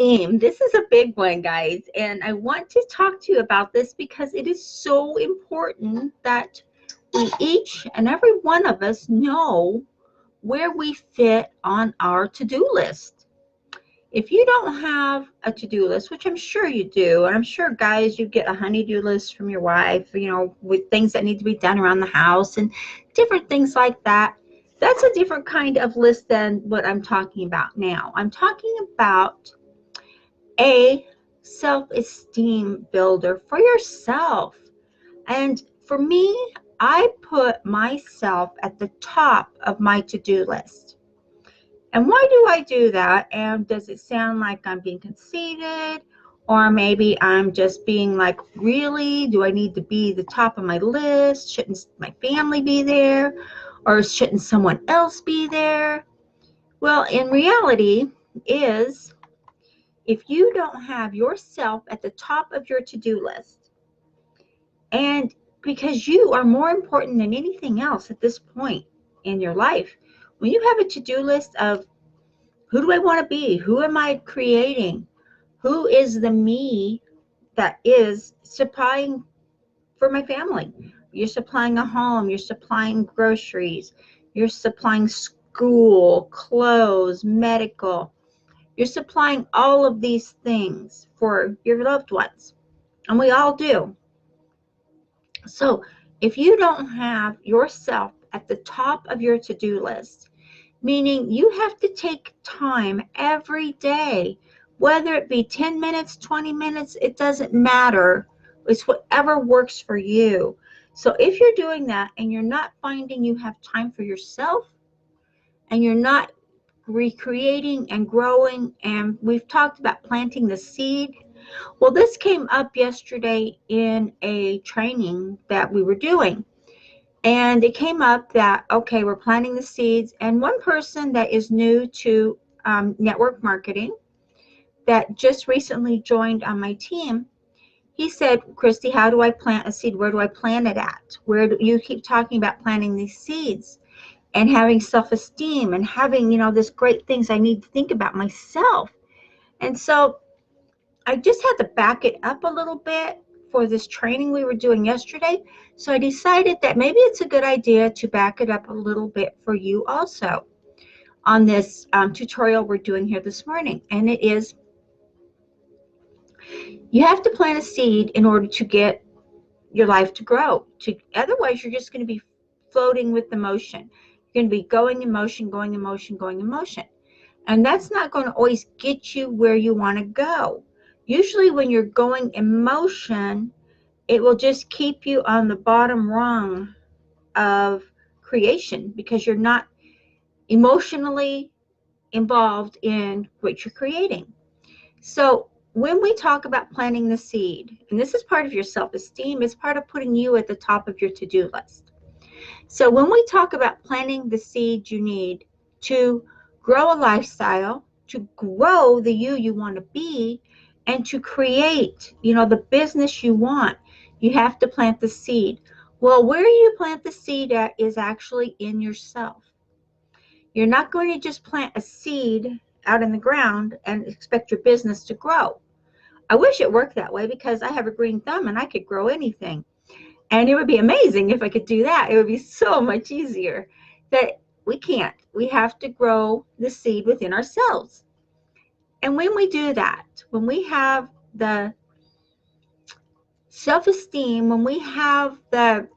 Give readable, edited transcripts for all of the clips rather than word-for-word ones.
This is a big one, guys, and I want to talk to you about this because it is so important that we each and every one of us know where we fit on our to-do list. If you don't have a to-do list, which I'm sure you do, and I'm sure, guys, you get a honey-do list from your wife, with things that need to be done around the house and different things like that. That's a different kind of list than what I'm talking about now. I'm talking about a self-esteem builder for yourself. And for me, I put myself at the top of my to-do list. And why do I do that? And does it sound like I'm being conceited? Or maybe I'm just being like, really? Do I need to be the top of my list? Shouldn't my family be there? Or shouldn't someone else be there? Well, in reality is, if you don't have yourself at the top of your to-do list, and because you are more important than anything else at this point in your life, when you have a to-do list of who do I want to be, who am I creating, who is the me that is supplying for my family, you're supplying a home, you're supplying groceries, you're supplying school, clothes, medical, you're supplying all of these things for your loved ones, and we all do. So if you don't have yourself at the top of your to-do list, meaning you have to take time every day, whether it be 10 minutes, 20 minutes, it doesn't matter. It's whatever works for you. So if you're doing that and you're not finding you have time for yourself, and you're not recreating and growing, and we've talked about planting the seed. Well, this came up yesterday in a training that we were doing. And it came up that, okay, we're planting the seeds. And one person that is new to network marketing that just recently joined on my team, he said, Christy, how do I plant a seed? Where do I plant it at? Where do you keep talking about planting these seeds and having self-esteem and having, this great things I need to think about myself. And so I just had to back it up a little bit for this training we were doing yesterday. So I decided that maybe it's a good idea to back it up a little bit for you also on this tutorial we're doing here this morning. And it is, you have to plant a seed in order to get your life to grow. Otherwise, you're just going to be floating with the motion. You're going to be going in motion, going in motion, going in motion. And that's not going to always get you where you want to go. Usually when you're going in motion, it will just keep you on the bottom rung of creation because you're not emotionally involved in what you're creating. So when we talk about planting the seed, and this is part of your self-esteem, it's part of putting you at the top of your to-do list. So when we talk about planting the seed you need to grow a lifestyle, to grow the you want to be, and to create, the business you want, you have to plant the seed. Well, where you plant the seed at is actually in yourself. You're not going to just plant a seed out in the ground and expect your business to grow. I wish it worked that way because I have a green thumb and I could grow anything. And it would be amazing if I could do that. It would be so much easier. But we can't. We have to grow the seed within ourselves. And when we do that, when we have the self-esteem, when we have the,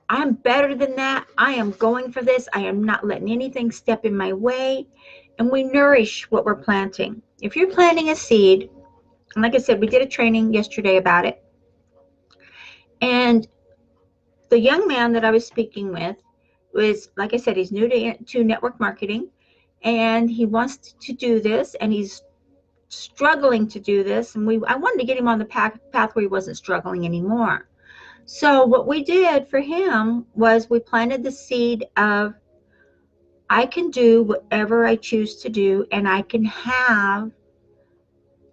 I'm better than that, I am going for this, I am not letting anything step in my way, and we nourish what we're planting. If you're planting a seed, and like I said, we did a training yesterday about it, and the young man that I was speaking with was, like I said, he's new to network marketing, and he wants to do this, and he's struggling to do this, and I wanted to get him on the path where he wasn't struggling anymore. So what we did for him was we planted the seed of, I can do whatever I choose to do, and I can have,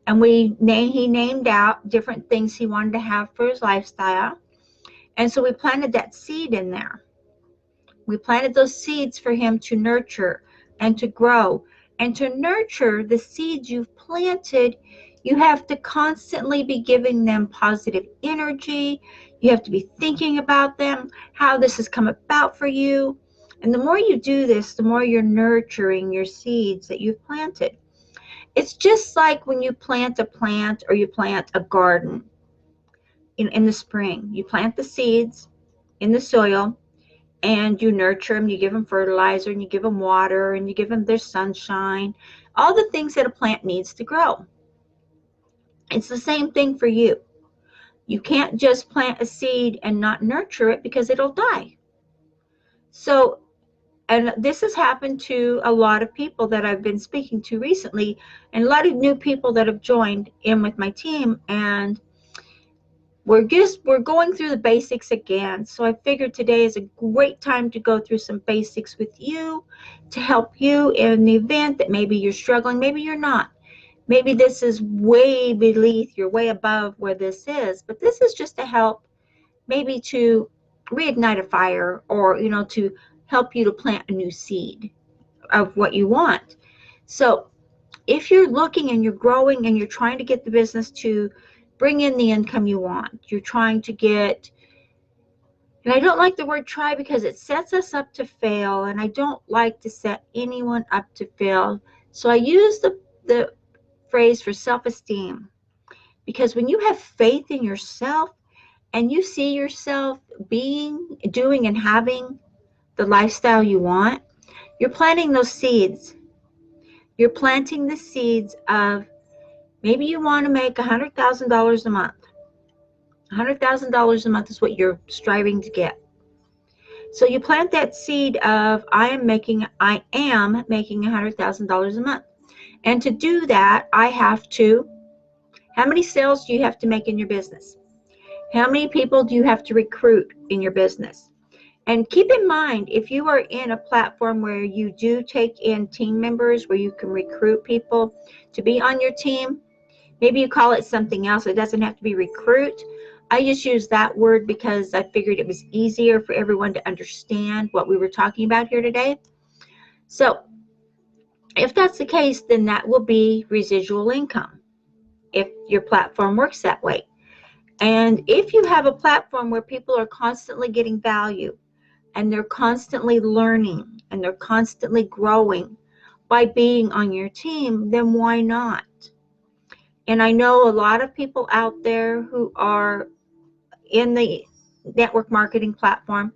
and he named out different things he wanted to have for his lifestyle. And so we planted that seed in there. We planted those seeds for him to nurture and to grow and to nurture the seeds you've planted, you have to constantly be giving them positive energy. You have to be thinking about them, how this has come about for you. And the more you do this, the more you're nurturing your seeds that you've planted. It's just like when you plant a plant or you plant a garden in the spring. You plant the seeds in the soil and you nurture them. You give them fertilizer and you give them water and you give them their sunshine, all the things that a plant needs to grow. It's the same thing for you. You can't just plant a seed and not nurture it because it'll die. So, and this has happened to a lot of people that I've been speaking to recently, and a lot of new people that have joined in with my team, and we're going through the basics again. So I figured today is a great time to go through some basics with you to help you in the event that maybe you're struggling, maybe you're not. Maybe this is way beneath, you're way above where this is, but this is just to help maybe to reignite a fire, or to help you to plant a new seed of what you want. So if you're looking and you're growing and you're trying to get the business to bring in the income you want, you're trying to get, and I don't like the word try because it sets us up to fail, and I don't like to set anyone up to fail. So I use the phrase for self-esteem, because when you have faith in yourself and you see yourself being, doing, and having the lifestyle you want, you're planting those seeds. You're planting the seeds of maybe you want to make $100,000 a month. $100,000 a month is what you're striving to get. So you plant that seed of I am making $100,000 a month. And to do that, how many sales do you have to make in your business? How many people do you have to recruit in your business? And keep in mind, if you are in a platform where you do take in team members, where you can recruit people to be on your team, maybe you call it something else. It doesn't have to be recruit. I just use that word because I figured it was easier for everyone to understand what we were talking about here today. So if that's the case, then that will be residual income if your platform works that way. And if you have a platform where people are constantly getting value and they're constantly learning and they're constantly growing by being on your team, then why not? And I know a lot of people out there who are in the network marketing platform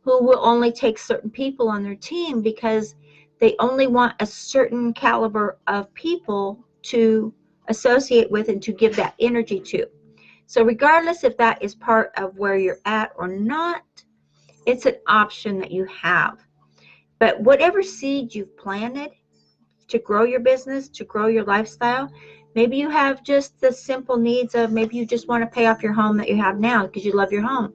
who will only take certain people on their team because they only want a certain caliber of people to associate with and to give that energy to. So regardless if that is part of where you're at or not, it's an option that you have. But whatever seed you've planted to grow your business, to grow your lifestyle, maybe you have just the simple needs of, maybe you just want to pay off your home that you have now because you love your home.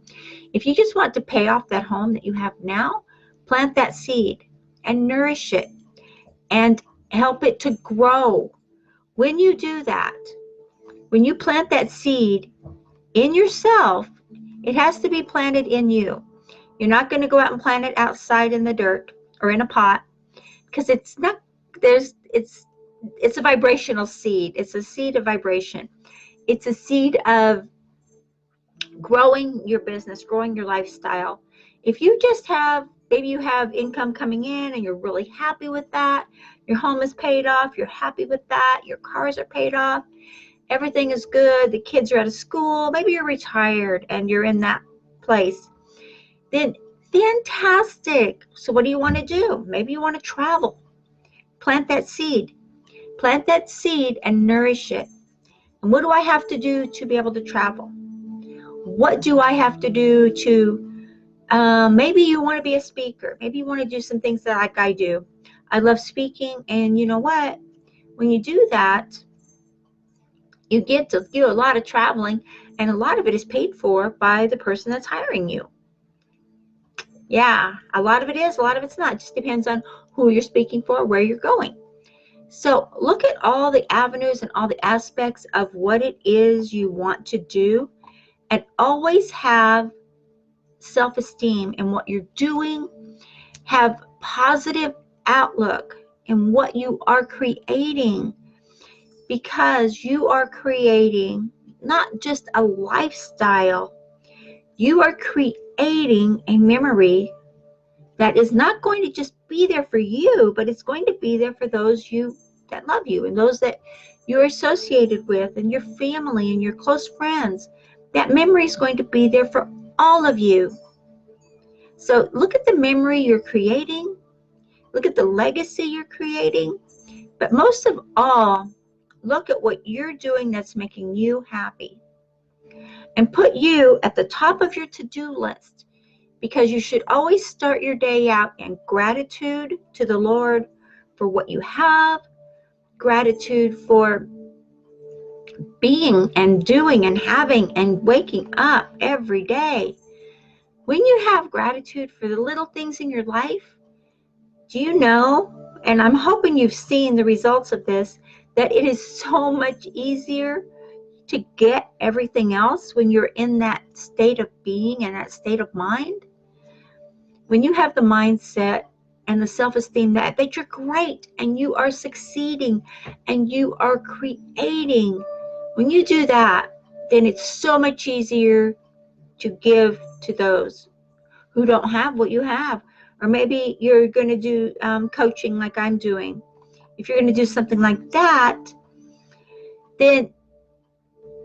If you just want to pay off that home that you have now, plant that seed and nourish it and help it to grow. When you do that, when you plant that seed in yourself, it has to be planted in you. You're not going to go out and plant it outside in the dirt or in a pot because it's a vibrational seed. It's a seed of vibration. It's a seed of growing your business, growing your lifestyle. If you just have, maybe you have income coming in and you're really happy with that, your home is paid off, you're happy with that, your cars are paid off, everything is good, the kids are out of school, maybe you're retired and you're in that place, then fantastic. So what do you want to do? Maybe you want to travel. Plant that seed. Plant that seed and nourish it. And what do I have to do to be able to travel? What do I have to do to, maybe you want to be a speaker. Maybe you want to do some things that like I do. I love speaking, and you know what? When you do that, you get to do a lot of traveling, and a lot of it is paid for by the person that's hiring you. Yeah, a lot of it is, a lot of it's not. It just depends on who you're speaking for, where you're going. So look at all the avenues and all the aspects of what it is you want to do, and always have self-esteem in what you're doing. Have positive outlook in what you are creating. because you are creating not just a lifestyle, you are creating a memory that is not going to just be there for you, but it's going to be there for those that love you and those that you're associated with and your family and your close friends. That memory is going to be there for all of you. So look at the memory you're creating. Look at the legacy you're creating. But most of all, look at what you're doing that's making you happy. And put you at the top of your to-do list, because you should always start your day out in gratitude to the Lord for what you have, gratitude for being and doing and having and waking up every day. When you have gratitude for the little things in your life, do you know, and I'm hoping you've seen the results of this, that it is so much easier to get everything else when you're in that state of being and that state of mind? When you have the mindset and the self-esteem that you're great and you are succeeding and you are creating, when you do that, then it's so much easier to give to those who don't have what you have. Or maybe you're going to do coaching like I'm doing. If you're going to do something like that, then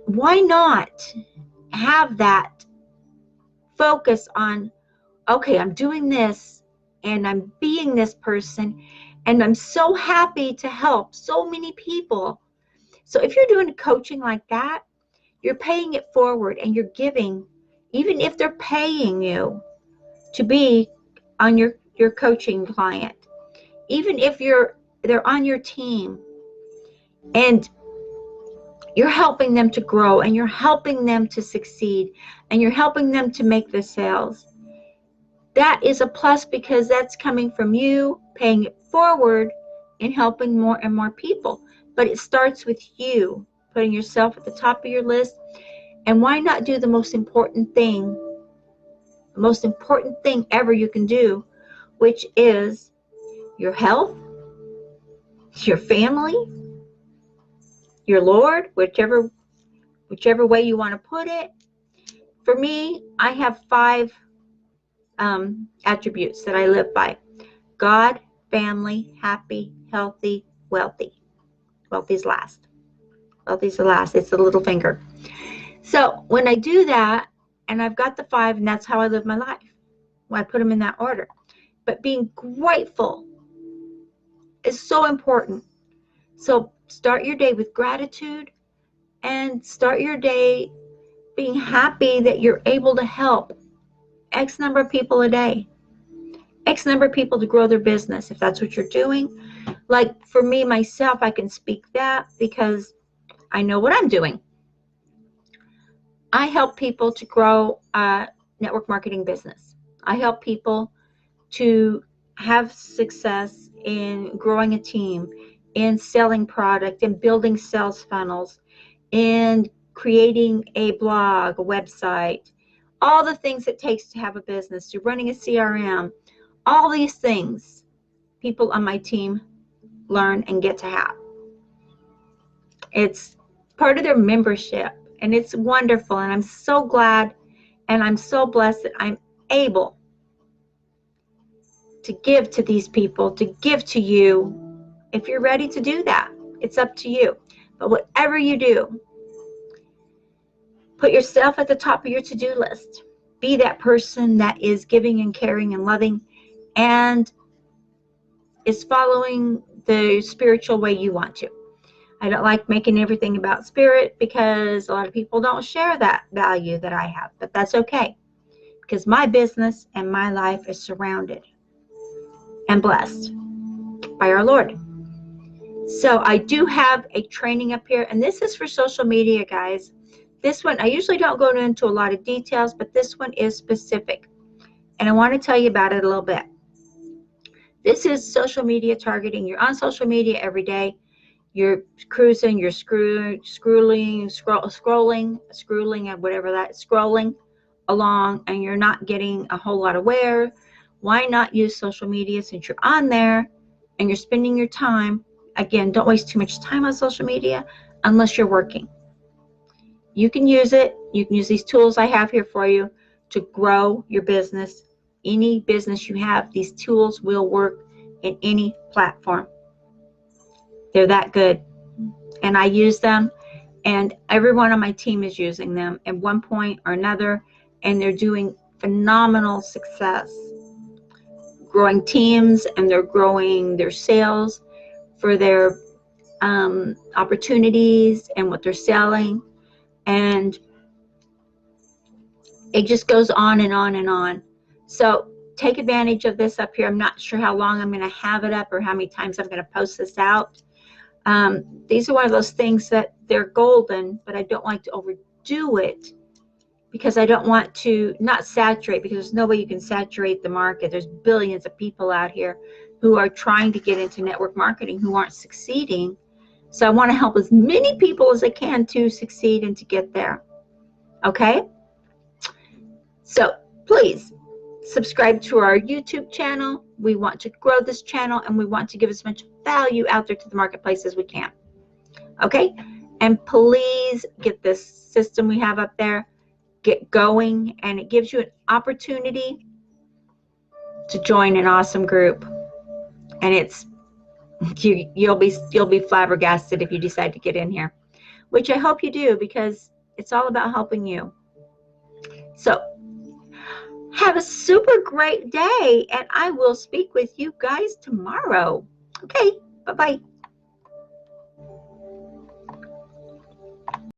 why not have that focus on, okay, I'm doing this and I'm being this person and I'm so happy to help so many people. So if you're doing coaching like that, you're paying it forward and you're giving, even if they're paying you to be on your coaching client, even if they're on your team and you're helping them to grow and you're helping them to succeed and you're helping them to make the sales. That is a plus, because that's coming from you paying it forward and helping more and more people. But it starts with you putting yourself at the top of your list. And why not do the most important thing ever you can do, which is your health, your family, your Lord, whichever way you want to put it. For me, I have 5 attributes that I live by: God, family, happy, healthy, wealthy. Wealthy's last. Wealthy's the last. It's the little finger. So when I do that, and I've got the 5, and that's how I live my life. Well, I put them in that order. But being grateful is so important. So start your day with gratitude and start your day being happy that you're able to help X number of people a day, X number of people to grow their business, if that's what you're doing. Like for me, myself, I can speak that because I know what I'm doing. I help people to grow a network marketing business. I help people to have success in growing a team, in selling product, in building sales funnels, in creating a blog, a website, all the things it takes to have a business, to running a CRM, all these things people on my team learn and get to have. It's part of their membership, and it's wonderful, and I'm so glad and I'm so blessed that I'm able to give to these people, to give to you. If you're ready to do that, it's up to you. But whatever you do, put yourself at the top of your to-do list. Be that person that is giving and caring and loving and is following the spiritual way you want to. I don't like making everything about spirit because a lot of people don't share that value that I have, but that's okay, because my business and my life is surrounded and blessed by our Lord. So I do have a training up here, and this is for social media, guys. This one, I usually don't go into a lot of details, but this one is specific, and I want to tell you about it a little bit. This is social media targeting. You're on social media every day. You're cruising, you're scrolling, scrolling along, and you're not getting a whole lot aware. Why not use social media since you're on there and you're spending your time again, don't waste too much time on social media unless you're working. You can use it. You can use these tools I have here for you to grow your business. Any business you have, these tools will work in any platform. They're that good. And I use them, and everyone on my team is using them at one point or another, and they're doing phenomenal success. Growing teams, and they're growing their sales for their opportunities and what they're selling. And it just goes on and on and on. So take advantage of this up here. I'm not sure how long I'm going to have it up or how many times I'm going to post this out. These are one of those things that they're golden, but I don't like to overdo it because I don't want to not saturate, because there's no way you can saturate the market. There's billions of people out here who are trying to get into network marketing who aren't succeeding. So I want to help as many people as I can to succeed and to get there. Okay? So please subscribe to our YouTube channel. We want to grow this channel, and we want to give as much value out there to the marketplace as we can. Okay? And please get this system we have up there, get going, and it gives you an opportunity to join an awesome group. And it's you'll be flabbergasted if you decide to get in here, which I hope you do, because it's all about helping you. So have a super great day, and I will speak with you guys tomorrow. Okay, bye-bye.